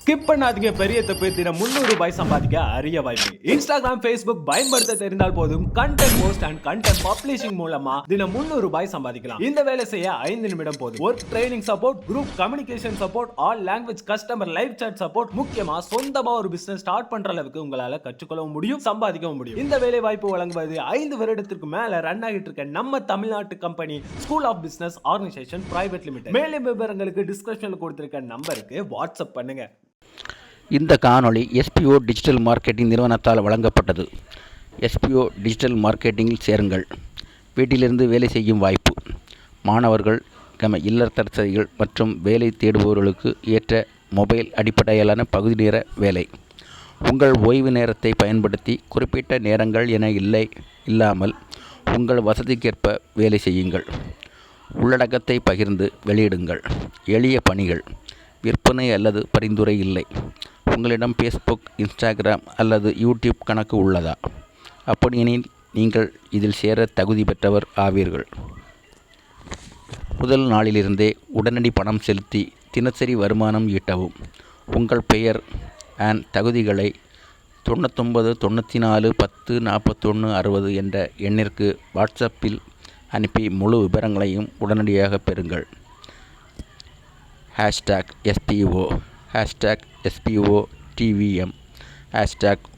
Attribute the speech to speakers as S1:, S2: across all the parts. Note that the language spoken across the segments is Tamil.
S1: ஸ்கிப் பண்ணாதீங்க, பெரிய தப்பு. தினம் 300 ரூபாய் சம்பாதிக்க அரிய வாய்ப்பு. இன்ஸ்டாகிராம், Facebook பயன்படுத்த தெரிந்தால் போதும். Content post and content publishing மூலமா தினம் 300 ரூபாய் சம்பாதிக்கலாம். இந்த வேலை செய்ய 5 நிமிடம் போதும். Work training support, group communication support, all language customer live chat support, முக்கியமா சொந்தமா ஒரு பிசினஸ் ஸ்டார்ட் பண்ற அளவுக்கு உங்களால கற்றுக்கொள்ளவும் முடியும், சம்பாதிக்கவும் முடியும். இந்த வேலை வாய்ப்பு வழங்குவது 5 வருடத்திற்கு மேல ரன் ஆகிட்டு இருக்க நம்ம தமிழ்நாட்டு company school of business organisation private limited. மேலும் விவரங்களுக்கு டிஸ்கிரிப்ஷன்ல கொடுத்திருக்க நம்பருக்கு வாட்ஸ்அப் பண்ணுங்க.
S2: இந்த காணொளி SPO டிஜிட்டல் மார்க்கெட்டிங் நிறுவனத்தால் வழங்கப்பட்டது. SPO டிஜிட்டல் மார்க்கெட்டிங்கில் சேருங்கள். வீட்டிலிருந்து வேலை செய்யும் வாய்ப்பு. மாணவர்கள், இல்லத்தரசிகள் மற்றும் வேலை தேடுபவர்களுக்கு ஏற்ற மொபைல் அடிப்படையிலான பகுதி நேர வேலை. உங்கள் ஓய்வு நேரத்தை பயன்படுத்தி குறிப்பிட்ட நேரங்கள் என இல்லாமல் உங்கள் வசதிக்கேற்ப வேலை செய்யுங்கள். உள்ளடக்கத்தை பகிர்ந்து வெளியிடுங்கள். எளிய பணிகள். விற்பனை அல்லது பரிந்துரை இல்லை. உங்களிடம் Facebook, Instagram அல்லது YouTube கணக்கு உள்ளதா? அப்படியெனில் நீங்கள் இதில் சேர தகுதி பெற்றவர் ஆவீர்கள். முதல் நாளிலிருந்தே உடனடி பணம் செலுத்தி தினசரி வருமானம் ஈட்டவும். உங்கள் பெயர் அண்ட் தகுதிகளை 99 94 10 41 60 என்ற எண்ணிற்கு வாட்ஸ்அப்பில் அனுப்பி முழு விவரங்களையும் உடனடியாக பெறுங்கள். #SPO, #SPO TVM,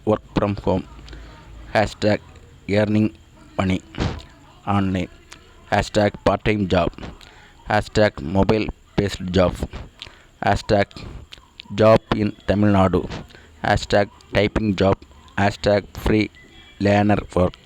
S2: #work from home, #earning money online, #part time job, #mobile based job, #job in Tamil Nadu, #typing job, #free learner work.